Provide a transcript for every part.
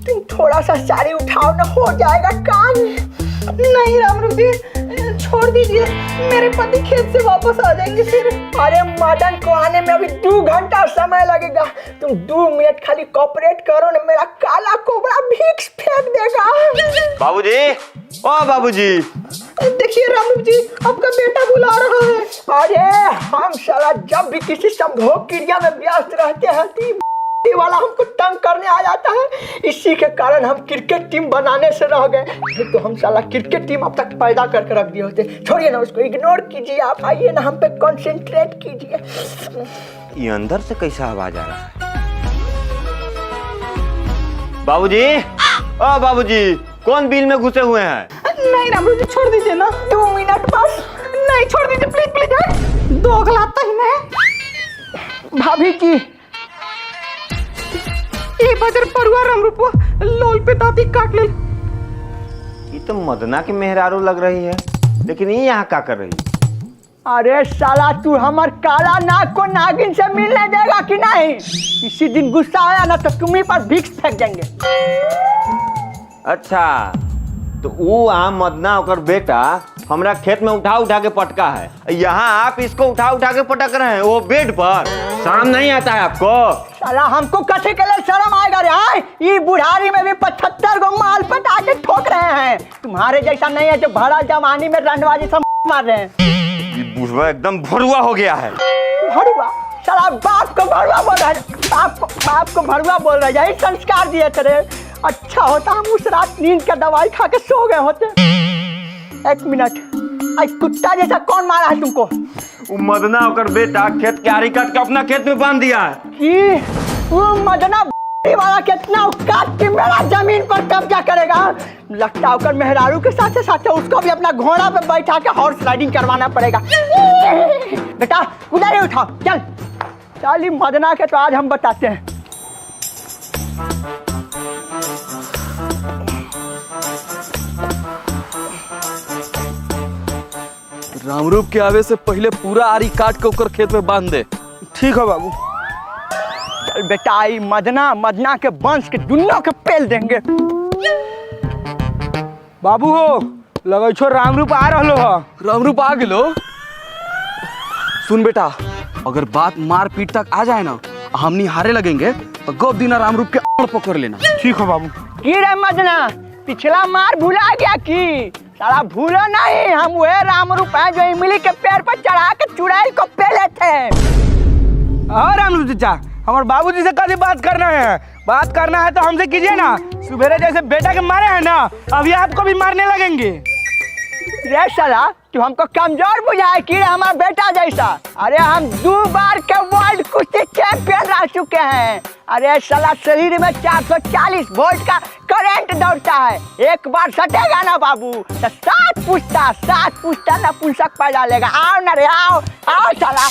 तुम थोड़ा सा साड़ी उठाओ ना, हो जाएगा काम। नहीं रामरूप जी, छोड़ दीजिए, मेरे पति खेत से वापस आ जाएंगे फिर। अरे मदन को आने में अभी 2 घंटा समय लगेगा। तुम 2 मिनट खाली कोऑपरेट करो ना, मेरा काला कोबरा भीख फेंक देगा। बाबूजी, ओ बाबूजी, देखिए रामरूप जी, आपका बेटा बुला रहा है। अरे हम साला जब भी किसी संभोग क्रिया में व्यस्त रहते हैं तो वाला हमको तंग करने आ जाता है। इसी के कारण हम क्रिकेट टीम बनाने से रह गए, तो हम साला क्रिकेट टीम अब तक पैदा करके रख दिए होते। छोड़िए ना उसको, इग्नोर कीजिए, आप आइए ना, हम पे कंसंट्रेट कीजिए। ये अंदर से कैसा आवाज आ रहा है? बाबूजी, ओ बाबूजी, कौन बिल में घुसे हुए हैं? नहीं रामरूप जी, छोड़ दीजिए ना। 2 मिनट बस। नहीं, छोड़ दीजिए प्लीज प्लीज। 2 अगलाता ही नहीं। भाभी जी, ये बजर परुआ रामरूप लोल पे दाती काट ले। ये तो मदना की मेहरारू लग रही है, लेकिन ये यहाँ क्या कर रही है? अरे साला तू हमार काला नाग को नागिन से मिलने देगा कि नहीं? इसी दिन गुस्सा आया ना तो तुम्ही पर भिक्स फेंक देंगे। अच्छा, तो वो आम मदना और बेटा हमरा खेत में उठा उठा के पटका है, यहाँ आप इसको उठा उठा के पटक रहे हैं वो बेड पर। शर्म नहीं आता है आपको? साला हमको कथे के लिए शर्म आएगा रे? हाँ, ये बुढ़ारी में भी 75 गो माल पटा के ठोक रहे हैं। तुम्हारे जैसा नहीं है जो भरा जवानी में रंडबाजी सब मार रहे हैं। ये बुढ़वा एकदम भरुआ हो गया है। भरुआ? साला बाप को भरुआ बोल रहा है, बाप को भरुआ बोल रहा है। यही संस्कार दिए तेरे। अच्छा होता हम उस रात नींद का दवाई खा के सो गए होते। 1 मिनट, आज कुत्ता जैसा कौन मारा है तुमको? वो मदना होकर बेटा खेत की आरी काट के अपना खेत में बांध दिया है। कि वो मदना वाला कितना काट के मेरा जमीन पर कब्जा करेगा। लगता होकर मेहरारू के साथ साथ उसको भी अपना घोड़ा पे बैठा के हॉर्स राइडिंग करवाना पड़ेगा। बेटा उधर ही उठाओ, चल चल। मदना के तो आज हम बताते हैं। रामरूप के आवे से पहले पूरा आरी काट के ओकर खेत में बांध दे। ठीक है बाबू। चल बेटा, आई मदना के वंश के दुनिया के पेल देंगे। बाबू हो लगे छो रामरूप आ रहा हो। रामरूप आ गेलो। सुन बेटा, अगर बात मार पीट तक आ जाए ना, हमनी हारे लगेंगे तो गप दीना रामरूप के आड़ पकड़ लेना। ठीक है बाबू। की रे मदना, पिछला मार भुला गया की? साला भूलो नहीं, हम वह रामरूप है जो इमली के पेड़ पर चढ़ा के चुड़ैल को पेले थे। हाँ रामरूप चाचा, हमारे बाबूजी से कभी बात करना है। बात करना है तो हमसे कीजिए ना। सुबेरे जैसे बेटा के मारे हैं ना, अभी आपको भी मारने लगेंगे। रे साला, तू हमको कमजोर बुझाए कि हमारा बेटा जैसा? अरे हम 2 बार के वर्ल्ड कुश्ती चैंपियन रह चुके हैं। अरे साला, शरीर में 440 वोल्ट का करंट दौड़ता है। एक बार सटेगा ना बाबू तो 7 पुश्ता नपुंसक पैदा लेगा। आओ ना रे, आओ आओ साला।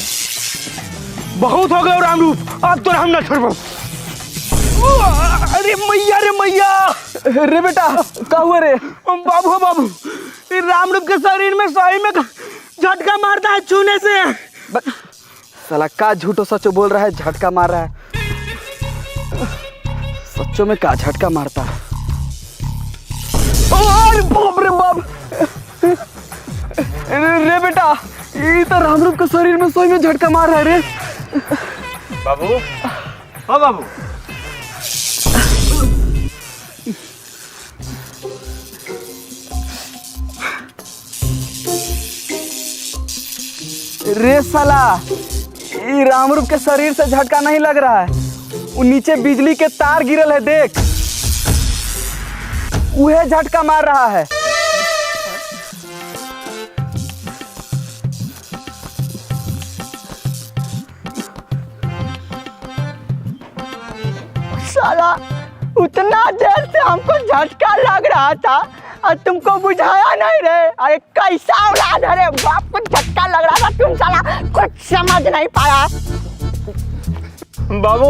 बहुत हो गए रामरूप, अब तो हम ना छोड़ो। अरे मैया रे मैया। रे बेटा क्या हुआ रे? बाबू बाबू, रामरूप के शरीर में सही में झटका मारता है छूने से। साला का झूठो सचो बोल रहा है, झटका मार रहा है। सच्चों में का झटका मारता है? अरे बाप रे बाप। रे बेटा, ये तो रामरूप के शरीर में सही में झटका मार रहा है रे। बाबू, हाँ बाबू। रे साला, ये रामरूप के शरीर से झटका नहीं लग रहा है, वो नीचे बिजली के तार गिरल है, देख वह झटका मार रहा है। साला, उतना देर से हमको झटका लग रहा था और तुमको बुझाया नहीं रे। अरे कैसा औलाद है रे, बाप को झटका लग रहा था, तुम साला कुछ समझ नहीं पाया। बाबू,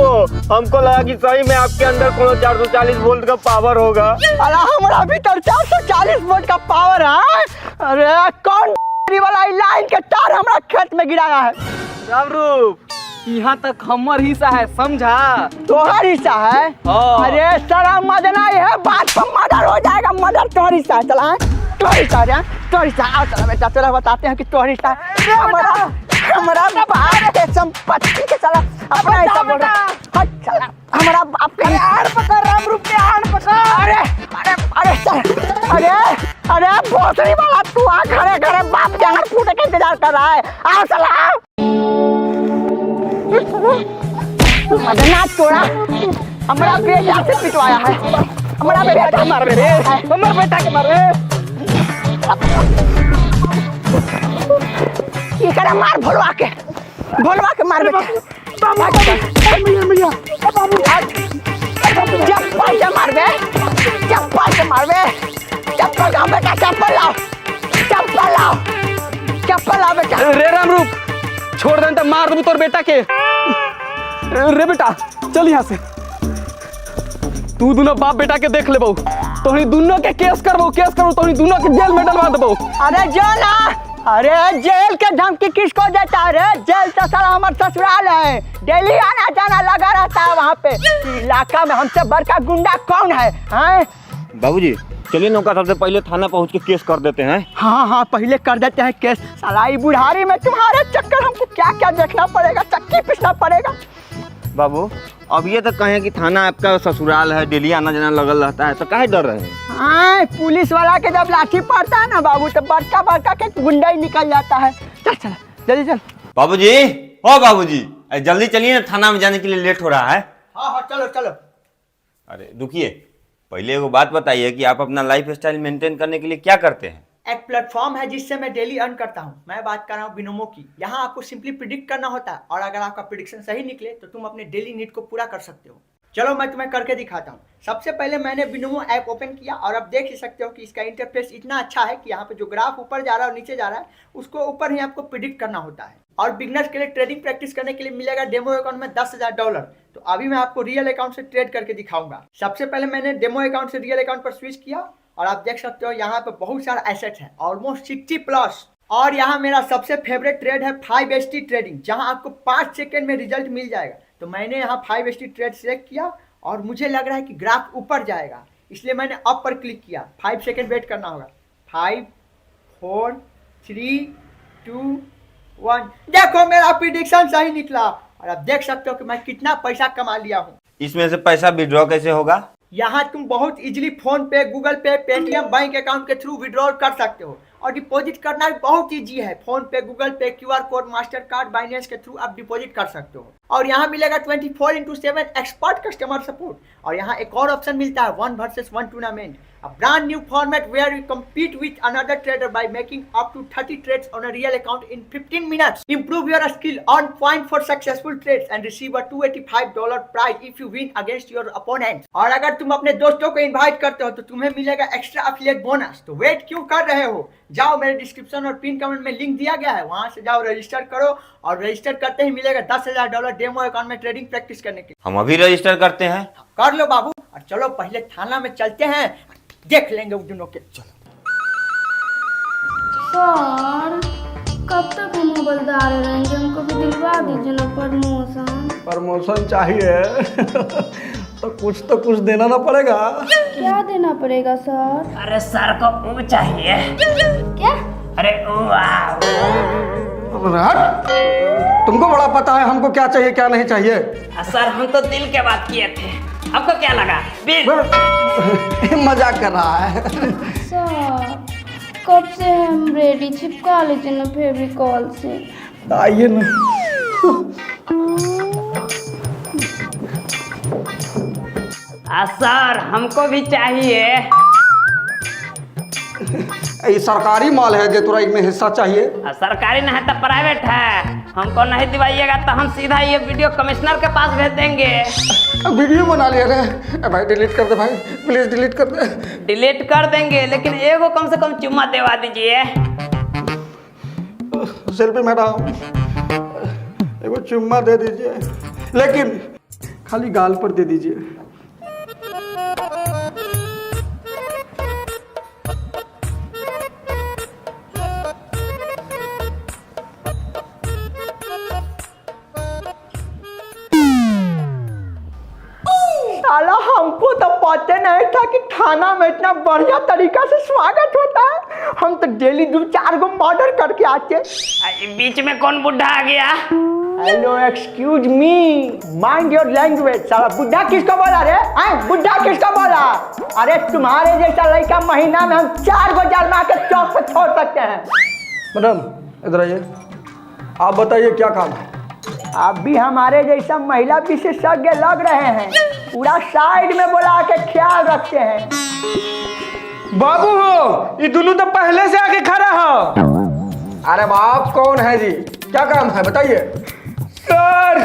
हमको लगा कि सही में आपके अंदर कोनो 440 वोल्ट का पावर होगा। अरे हमारा भीतर 440 वोल्ट का पावर है। अरे कौन वाला लाइन के तार हमारा खेत में गिराया है? रामरूप, यहाँ तक हमर हिस्सा है, समझा? तोहर हिस्सा है? हाँ। अरे साला मदना, यह बात पर मर्डर हो जाएगा। मर्डर तोहर हिस्सा है, चला है तोहर हिस्सा है, तोहर हिस्सा। आओ चला बेटा, चला बताते हैं कि तोहर हिस्सा है। हमारा बाप के संपत्ति के चला अपना हिस्सा बोल रहा है। चला हमारा बाप के आड़ पकड़, राम रूप के आड़ पकड़। अरे अरे अरे चल, अरे अरे भोसड़ी वाला, तू आ घरे घरे बाप के हाथ फूटे के इंतजार कर रहा है। आओ चला मदना, तोड़ा हमारा बेटा से पिटवाया है। हमारा बेटा मार रे, हमारा बेटा के मार रे। ये करा मार, भोलवा के मार बेटा। चप्पल से मार बे, चप्पल से मार बे। चप्पल लाओ बेटा, चप्पल लाओ, चप्पल लाओ, चप्पल लाओ बेटा। रे राम रूप, छोड़ दे तो मार दूँ तोर बेटा के। रे बेटा चल यहाँ से, तू दोनों बाप बेटा के देख ले बहू, तोहनी दोनों के केस करबो, तोहनी दोनों के जेल में डलवा देबो। अरे जो ना, अरे जेल के धमकी किसको देता है रे? जेल तो साला हमारा ससुराल है, डेली आना जाना लगा रहता है वहाँ पे। इलाका में हमसे बड़का गुंडा कौन है? हैं? बाबूजी चलिए नौका, सबसे पहले थाना पहुंच के केस कर देते हैं। हाँ हाँ, पहले कर देते हैं केस। साला ई बुढ़ारी में तुम्हारे चक्कर हमको क्या क्या देखना पड़ेगा, चक्की पिसना पड़ेगा। बाबू अब ये तो कहें कि थाना आपका ससुराल है, डेली आना जाना लगल रहता है, तो काहे डर रहे हैं? हाँ, पुलिस वाला के जब लाठी पड़ता है ना बाबू, तो बड़का बड़का के गुंडा ही निकल जाता है। चल चल जल्दी चल। बाबूजी, ओ बाबूजी जल्दी चलिए ना, थाना में जाने के लिए लेट हो रहा है। हाँ हाँ चलो चलो। अरे रुकिए, पहले एगो बात बताइए कि आप अपना लाइफ स्टाइल मेंटेन करने के लिए क्या करते हैं? एक प्लेटफॉर्म है जिससे मैं डेली अर्न करता हूँ। मैं बात कर रहा हूँ बिनोमो की। यहाँ आपको सिंपली प्रिडिक्ट करना होता है, और अगर आपका प्रिडिक्शन सही निकले तो तुम अपने डेली नीड को पूरा कर सकते हो। चलो मैं तुम्हें करके दिखाता हूँ। सबसे पहले मैंने बिनोमो ऐप ओपन किया, और अब देख ही सकते हो कि इसका इंटरफेस इतना अच्छा है कि यहाँ पे जो ग्राफ ऊपर जा रहा है और नीचे जा रहा है, उसको ऊपर ही आपको प्रिडिक्ट करना होता है। और बिगनर्स के लिए ट्रेडिंग प्रैक्टिस करने के लिए मिलेगा डेमो अकाउंट में $10,000। तो अभी मैं आपको रियल अकाउंट से ट्रेड करके दिखाऊंगा। सबसे पहले मैंने डेमो अकाउंट से रियल अकाउंट पर स्विच किया, और आप देख सकते हो यहाँ पे बहुत सारा एसेट है, ऑलमोस्ट 60+। और यहाँ मेरा सबसे फेवरेट ट्रेड है 5ST ट्रेडिंग, जहाँ आपको 5 सेकंड में रिजल्ट मिल जाएगा। तो मैंने यहाँ 5ST ट्रेड सिलेक्ट किया, और मुझे लग रहा है कि ग्राफ ऊपर जाएगा, इसलिए मैंने अप पर क्लिक किया। 5 सेकंड वेट करना होगा। 5 4 3 2 1। देखो मेरा प्रिडिक्शन सही निकला, और आप देख सकते हो कि मैं कितना पैसा कमा लिया हूँ। इसमें से पैसा विड्रॉ कैसे होगा? यहाँ तुम बहुत इजीली फोन पे, गूगल पे, पेटीएम बैंक अकाउंट के थ्रू विड्रॉल कर सकते हो, और डिपॉजिट करना भी बहुत इजी है। फोन पे, गूगल पे, QR code, master card, Binance के थ्रू आप डिपॉजिट कर सकते हो। और यहाँ मिलेगा 24/7 एक्सपर्ट कस्टमर सपोर्ट। और यहाँ एक और ऑप्शन मिलता है 1 vs 1 tournament, a brand new format where you compete with another trader by making up to 30 trades on a real account in 15 minutes. Improve your skill, earn point for successful trades, and receive a $285 prize if you win against your opponent. और अगर तुम अपने दोस्तों को invite करते हो तो तुम्हें मिलेगा एक्स्ट्रा एफिलिएट बोनस। तो वेट क्यों कर रहे हो? जाओ, मेरे डिस्क्रिप्शन और पिन कमेंट में लिंक दिया गया है, वहां से जाओ, रजिस्टर करो, और रजिस्टर करते ही मिलेगा $10,000 डेमो अकाउंट में ट्रेडिंग प्रैक्टिस करने के। हम अभी रजिस्टर करते हैं। कर लो बाबू, और चलो पहले थाना में चलते हैं, देख लेंगे उन दोनों के। चलो सर, कब तक हम हवलदार रहेंगे? हमको भी दिलवा दीजिए ना प्रमोशन। प्रमोशन चाहिए तो कुछ देना ना पड़ेगा। क्या देना पड़ेगा सर? अरे सर को ऊ चाहिए। क्या? अरे ऊ तुमको बड़ा पता है हमको क्या चाहिए क्या नहीं चाहिए। सर हम तो दिल के बात किए थे, आपको क्या लगा? बिल मजाक कर रहा है। सर, कब से हम रेडी, चिपका लीजिए ना फेविकॉल से। आइए ना। सर हमको भी चाहिए। ये सरकारी माल है जो तोरा इसमें हिस्सा चाहिए। सरकारी नहीं तो प्राइवेट है, हमको नहीं दिवाइएगा तो हम सीधा ये वीडियो कमिश्नर के पास भेज देंगे। वीडियो बना लिया रे भाई, डिलीट कर दे भाई, प्लीज डिलीट कर दे। डिलीट कर देंगे, लेकिन एगो कम से कम चुम्मा देवा दीजिए। सेल्फी मैडम, एगो चुम्मा दे दीजिए, लेकिन खाली गाल पर दे दीजिए। साला हमको तो पता नहीं था कि थाना में इतना बढ़िया तरीका से स्वागत होता है। हम तो डेली 2-4 गो मर्डर करके आते। बीच में कौन बुढ़ा आ गया? Hello excuse me, mind your language. साला बुढ़ा किसको बोला रे? बुढ़ा किसको बोला? अरे तुम्हारे जैसा लड़का महीना में हम 4 गो जरमा के चौक पे छोड़ सकते हैं। मैडम इधर आइए, आप बताइए क्या काम है? आप भी हमारे जैसा महिला विशेषज्ञ लग रहे हैं, पूरा साइड में बुला के ख्याल रखते हैं। बाबू हो, ये दोनों तो पहले से आके खड़ा हो। अरे बाप कौन है जी, क्या काम है बताइए? सर,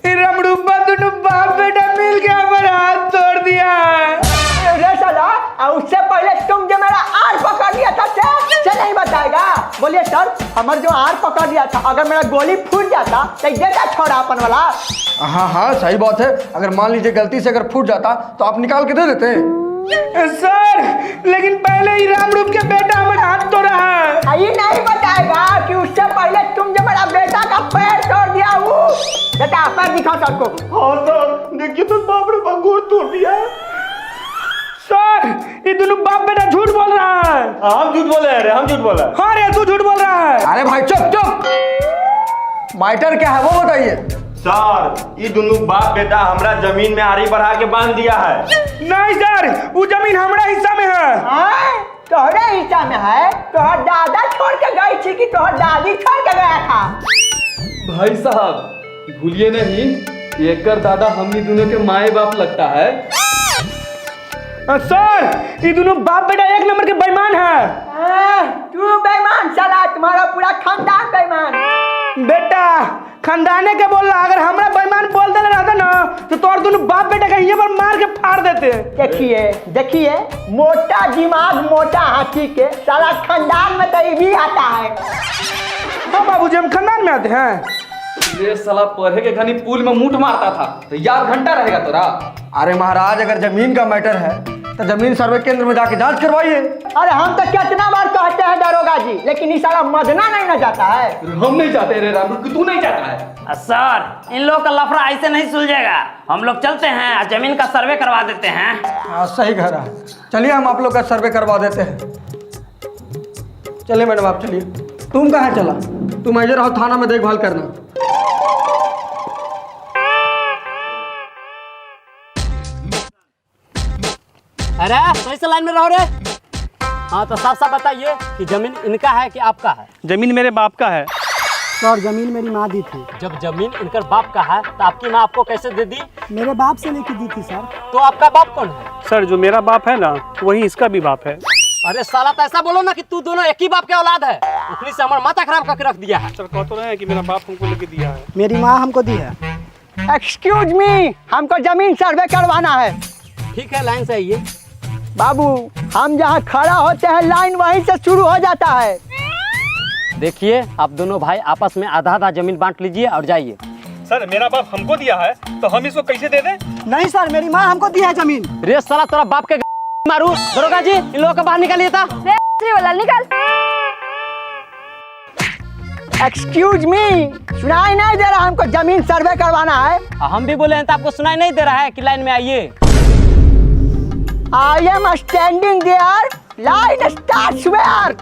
ये रमरूपा दोनों बाप बेटा मिल के हमारा हाथ तोड़ दिया है। रे साला, उससे पहले तुम जो मेरा आर पकड़ लिया था से नहीं बताएगा? बोलिए सर, हमारे जो आर पकड़ लिया था, अगर मेरा गोली फूट जाता तो देता छोड़ापन वाला। हाँ सही बात है, अगर मान लीजिए गलती से अगर फूट जाता तो आप निकाल के दे देते। सर, लेकिन पहले ही रामरूप के बेटा हमारा हाथ तोड़ा है। ये नहीं बताएगा कि उससे पहले तुम जो मेरा बेटा का पैर तोड़ दिया वो। बेटा पैर दिखाओ सर को। हाँ सर, देखिए तो बाप रे बाप गोड़ तोड़ दिया। सर, ये दोनों बाप बेटा झूठ बोल रहा है। हम झूठ बोले हैं रे, हम झूठ बोले। हाँ रे, तू झूठ बोल रहा है। अरे भाई चुप चुप, मैटर क्या है वो बताइए। सर, ये दोनों बाप बेटा हमरा जमीन में आरी बढ़ा के बांध दिया है। नहीं सर, वो जमीन हमारा हिस्सा में है। तोहरे हिस्सा में है? तोहर दादा छोड़ के गई थी कि तोहर दादी छोड़ के गया था? भाई साहब भूलिए नहीं, एक कर दादा हमनी दोनों के माए बाप लगता है। सर, ये दोनों बाप बेटा एक नंबर के बेईमान है। तू बेईमान साला, तुम्हारा पूरा खानदान बेईमान। बेटा खानदाने के बोल रहा, अगर हमरा बेईमान बोल देना रहता ना तो तोर दोनों बाप बेटा का यहाँ पर मार के फाड़ देते। देखिए देखिए, मोटा दिमाग मोटा हाथी के, साला खानदान में तो ये भी आता है। हाँ बाबूजी, हम खानदान में आते हैं। ये साला पढ़े के घनी पुल में मूठ मारता था तो यार घंटा रहेगा तोरा। अरे महाराज, अगर जमीन का मैटर है तो जमीन सर्वे केंद्र में जाके जांच करवाइए। अरे हम तो कितना बार कहते हैं दरोगा जी, लेकिन ये साला मदना नहीं ना जाता है। हम नहीं जाते रे रामू, तू नहीं जाता है। सर, इन लोगों का लफड़ा ऐसे नहीं सुलझेगा। हम लोग चलते हैं और जमीन का सर्वे करवा देते हैं। हाँ सही कह रहा है, चलिए हम आप लोग का सर्वे करवा देते हैं। चलिए मैडम आप चलिए। तुम कहाँ चला? तुम इधर रहो, थाना में देखभाल करना। अरे सही से लाइन में रहो रे। हाँ तो साफ साफ बताइए कि जमीन इनका है कि आपका है? जमीन मेरे बाप का है। सर, जमीन मेरी माँ दी थी। जब जमीन इनकर बाप का है तो आपकी माँ आपको कैसे दे दी? मेरे बाप से लेके दी थी सर। तो आपका बाप कौन है? सर, जो मेरा बाप है ना, वही इसका भी बाप है। अरे साला, तो ऐसा बोलो ना कि तू दोनों एक ही बाप के औलाद है। उखली से हमारा माथा खराब करके रख दिया है। सर, कह तो रहे हैं कि मेरा बाप हमको लेके दिया है। मेरी माँ हमको दी है। एक्सक्यूज मी, हमको जमीन सर्वे करवाना है। ठीक है, लाइन से आइए। बाबू, हम जहाँ खड़ा होते हैं लाइन वहीं से शुरू हो जाता है। देखिए, आप दोनों भाई आपस में आधा आधा जमीन बांट लीजिए और जाइए। सर, मेरा बाप हमको दिया है तो हम इसको कैसे दे दें? नहीं सर, मेरी माँ हमको दी है जमीन। रे साला, तोरा बाप के मारू। दरोगा जी, इन लोगों को बाहर निकालिए था। निकाल। एक्सक्यूज मी, सुनाई नहीं दे रहा? हमको जमीन सर्वे करवाना है। हम भी बोले हैं तो आपको सुनाई नहीं दे रहा है कि लाइन में आइए। I am standing there. Line starts where?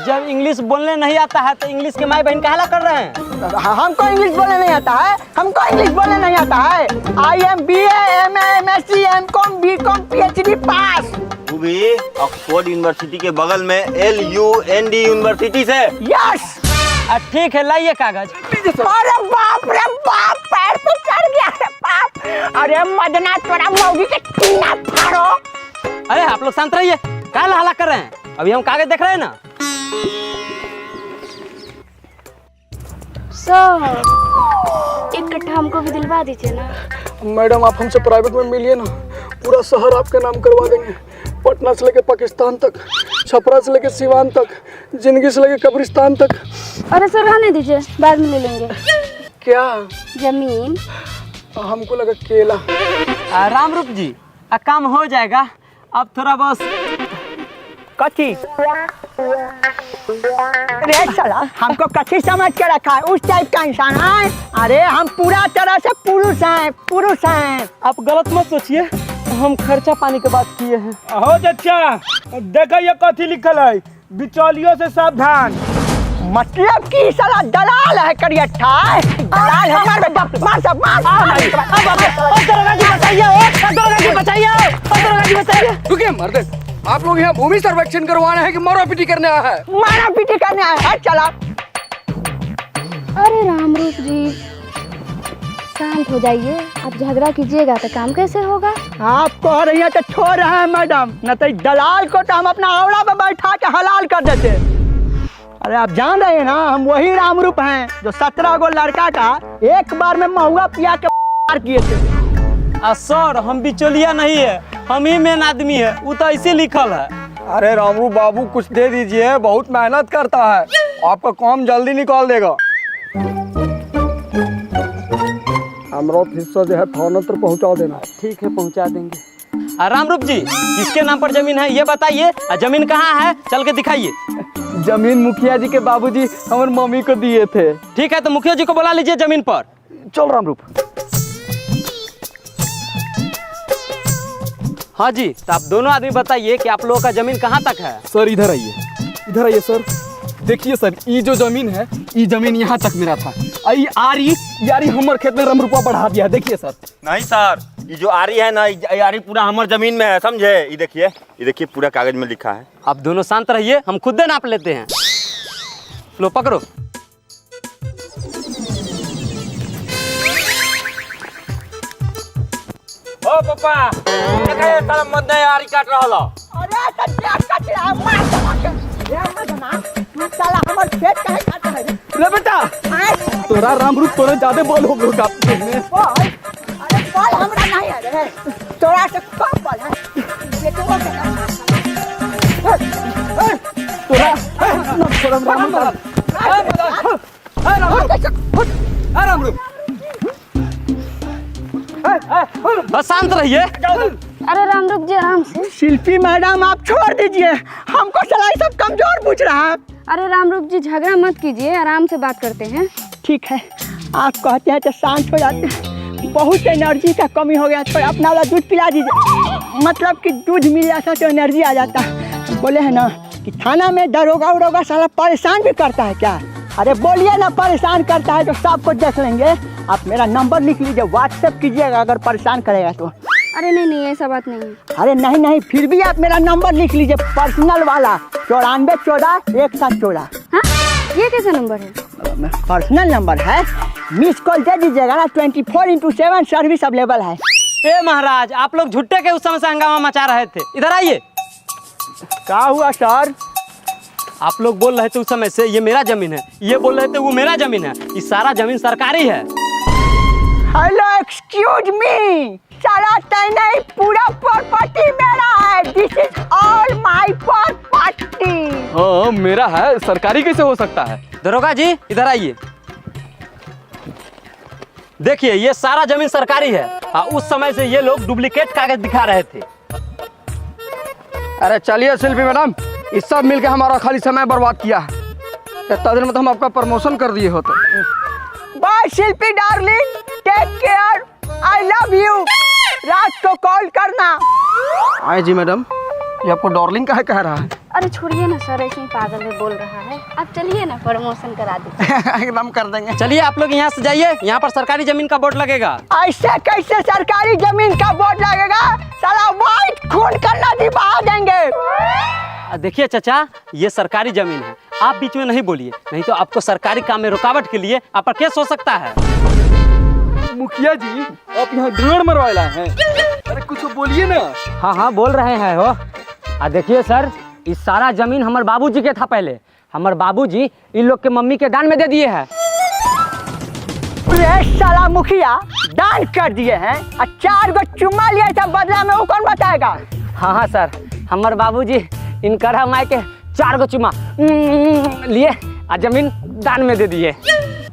जब इंग्लिश बोलने नहीं आता है तो इंग्लिश के माई बहन कहला कर रहे हैं। हमको इंग्लिश बोलने नहीं आता है। हमको इंग्लिश बोलने नहीं आता है। I am BA, MA, MSc, MCom, BCom, PhD पास। तू भी ऑक्सफोर्ड यूनिवर्सिटी के बगल में LUND यूनिवर्सिटी से? यस। ठीक है, लाइए कागज। अरे बाप रे बाप, पैर पे चढ़ गया रे बाप। अरे मदना, तोरा मौगी के टीना फाड़ो। अरे आप लोग शांत रहिए, क्या हल्ला कर रहे हैं? अभी हम कागज देख रहे हैं ना। सर, एक कट्ठा हमको भी दिलवा दीजिए ना। मैडम आप हमसे प्राइवेट में मिलिए ना, पूरा शहर आपके नाम करवा देंगे। पटना से लेके पाकिस्तान तक, छपरा से लेके सिवान तक, जिंदगी से लेके कब्रिस्तान तक। अरे सर, रहने दीजिए, बाद में ले लेंगे। क्या? जमीन। हमको लगा केला। रामरूप जी, काम हो जाएगा। अब थोड़ा बस कथी? अरे साला हमको कथी समझ के रखा है? उस टाइप का इंसान है? अरे हम पूरा तरह से पुरुष हैं। आप गलत मत सोचिए, हम खर्चा पानी के बात किए हैं। हो चाचा देखा ये कथी लिखल है, बिचौलियों से सावधान। मतलब कि साला दलाल है करियठा, दलाल है। मार सब बताइए। रुकिए मर्द, आप लोग यहाँ भूमि सर्वेक्षण करवाना है कि मारा पीटी करने आया है? मारा पीटी करने आया है। चला। अरे रामरूप जी शांत हो जाइए, आप झगड़ा कीजिएगा तो काम कैसे होगा? आप कह रही हैं तो छोड़ रहे हैं मैडम, न तो दलाल को तो हम अपना औड़ा पे बैठा के हलाल कर देते। अरे आप जान रहे हैं ना, हम वही रामरूप हैं जो 17 गो लड़का का एक बार में महुआ पिया के मार किए थे। सर हम बिचौलिया नहीं है, हम ही मेन आदमी है, वो तो ऐसे लिखल है। अरे रामरूप बाबू कुछ दे दीजिए, बहुत मेहनत करता है, आपका काम जल्दी निकाल देगा। हमारा हिस्सा जो है थाना तक पहुँचा देना। ठीक है पहुंचा देंगे। रामरूप जी किसके नाम पर जमीन है ये बताइए, जमीन कहाँ है चल के दिखाइए। जमीन मुखिया जी के बाबूजी हमारे मम्मी को दिए थे। ठीक है तो मुखिया जी को बुला लीजिए जमीन पर। चल रामरूप। हाँ जी, तो आप दोनों आदमी बताइए कि आप लोगों का जमीन कहाँ तक है। सर इधर आइए सर। देखिए सर, ये जो जमीन है, ये जमीन यहाँ तक मेरा था। आई आरी हमारे खेत में रमरुपा बढ़ा दिया। देखिए सर। नहीं सर, ये जो आरी है ना, ये आरी पूरा हमारे जमीन में है, समझे? ये देखिए पूरा कागज में लिखा है। आप दोनों शांत रहिए, हम खुद दे नाप लेते हैं। लो पकड़ो। ओ पापा, देखा साला मत नहीं आरी काट रहा। अरे सत्या काट रहा, मार दबा के। साला हमर खेत काहे काट रहा है? रे बेटा, तोरा रामरूप तोरा ज्यादा बॉल हो गया बॉल? अरे बॉल हमरा नहीं है रे, तोरा से कम बॉल है। बेटवा के रामरूप बस शांत रहिए। अरे रामरूप जी आराम से। शिल्पी मैडम आप छोड़ दीजिए, हमको साला ये सब कमजोर पूछ रहा है। अरे रामरूप जी झगड़ा मत कीजिए, आराम से बात करते हैं। ठीक है, आप कहते हैं तो शांत हो जाते हैं। बहुत एनर्जी का कमी हो गया, तो अपना वाला दूध पिला दीजिए। मतलब कि दूध मिल जाता तो एनर्जी आ जाता। बोले है ना कि थाना में दरोगा उरोगा साला परेशान भी करता है क्या? अरे बोलिए ना, परेशान करता है तो सब कुछ देख लेंगे। आप मेरा नंबर लिख लीजिए, व्हाट्सएप कीजिएगा अगर परेशान करेगा तो। अरे नहीं ऐसा बात नहीं है। अरे नहीं फिर भी आप मेरा नंबर लिख लीजिए, पर्सनल वाला 9414 हाँ ये कैसा नंबर है? पर्सनल नंबर है, मिस कॉल दे दीजिएगा ना। 24x7 सर्विस अवेलेबल है। ए महाराज, आप लोग झुट्टे के उस समय से हंगामा मचा रहे थे, इधर आइए। क्या हुआ सर? आप लोग बोल रहे थे उस समय से ये मेरा जमीन है, ये बोल रहे थे वो मेरा जमीन है। ये सारा जमीन सरकारी है। हेलो एक्सक्यूज मी, सारा नहीं पूरा प्रॉपर्टी मेरा है। This is all my property. हाँ मेरा है, सरकारी कैसे हो सकता है? दरोगा जी इधर आइए। देखिए ये सारा जमीन सरकारी है। उस समय से ये लोग डुप्लीकेट कागज दिखा रहे थे। अरे चलिए शिल्पी मैडम, इस सब मिलके हमारा खाली समय बर्बाद किया है। इतना दिन में तो हम आपका प्रमोशन कर दिए होते। Bye Shilpi darling, take care, I love you. रात को कॉल करना। आए जी मैडम, ये आपको डार्लिंग काहे कह रहा है? अरे छोड़िए ना सर, ऐसे ही पागल में बोल रहा है। आप चलिए ना, प्रमोशन करा दीजिए। एकदम कर देंगे। चलिए आप लोग यहाँ से जाइए, यहाँ पर सरकारी जमीन का बोर्ड लगेगा। ऐसे कैसे सरकारी जमीन का बोर्ड लगेगा? साला व्हाइट खून का नदी बहा देंगे। देखिए चाचा, ये सरकारी जमीन है, आप बीच में नहीं बोलिए, नहीं तो आपको सरकारी काम में रुकावट के लिए आप पर केस हो सकता है। मुखिया जी आप यहाँ गाड़ मरवाला हैं। अरे कुछ बोलिए ना। हाँ बोल रहे हैं हो। देखिए सर, इस सारा जमीन हमारे बाबूजी के था पहले। हमारे बाबूजी इन लोग के मम्मी के दान में दे दिए हैं। साला मुखिया दान कर दिए हैं और 4 गो चुम्मा लिया था बदला में, वो कौन बताएगा? हाँ सर, हमारे बाबूजी इनकर माई के 4 गो चुम्मा लिए और जमीन दान में दे दिए।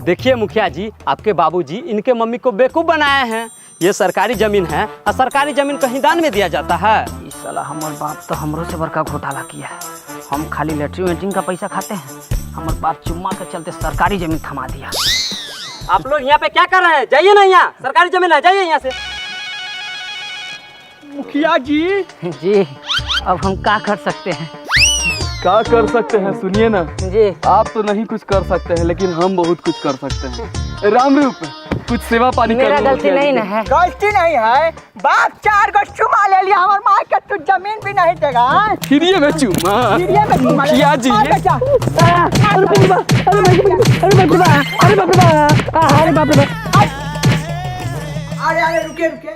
देखिए मुखिया जी, आपके बाबूजी इनके मम्मी को बेवकूफ बनाए हैं। ये सरकारी जमीन है और सरकारी जमीन कहीं दान में दिया जाता है। इस साला हमारे बाप तो हमरों से बड़का घोटाला किया है। हम खाली लेटरिन वेटरिन का पैसा खाते हैं, हमारे बाप चुम्मा के चलते सरकारी जमीन थमा दिया। आप लोग यहाँ पे क्या कर रहे हैं? जाइए ना, यहाँ सरकारी जमीन है, जाइए यहाँ से। मुखिया जी जी अब हम क्या कर सकते हैं? क्या कर सकते हैं सुनिए ना जी आप तो नहीं कुछ कर सकते हैं लेकिन हम बहुत कुछ कर सकते हैं। राम रूप कुछ सेवा पानी कर मेरा लो गलती मुखिया नहीं जी ना को। है। गलती नहीं है, बाप 4 गो चुमा ले लिया हमारे माँ के, तू जमीन भी नहीं देगा। हाँ? फ्री में चुम्मा सीरिया में चुमा ले मुखिया जी। मार बेटा। अरे अरे रुके रुके,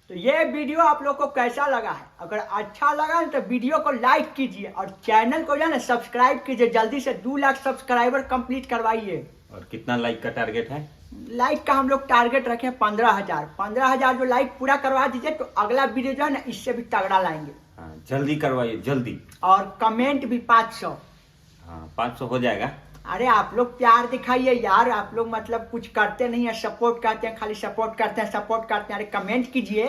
तो ये वीडियो आप लोग को कैसा लगा है? अगर अच्छा लगा तो वीडियो को लाइक कीजिए और चैनल को जो है ना सब्सक्राइब कीजिए। जल्दी से 2 लाख सब्सक्राइबर कंप्लीट करवाइए। और कितना लाइक का टारगेट है? लाइक का हम लोग टारगेट रखे 15,000। 15,000 जो लाइक पूरा करवा दीजिए तो अगला वीडियो जो है ना इससे भी तगड़ा लाएंगे। हाँ, जल्दी करवाइए जल्दी। और कमेंट भी 500। हाँ 500 हो जाएगा। अरे आप लोग प्यार दिखाइए यार, आप लोग मतलब कुछ करते नहीं है, सपोर्ट करते हैं, खाली सपोर्ट करते हैं, सपोर्ट करते हैं। अरे कमेंट कीजिए।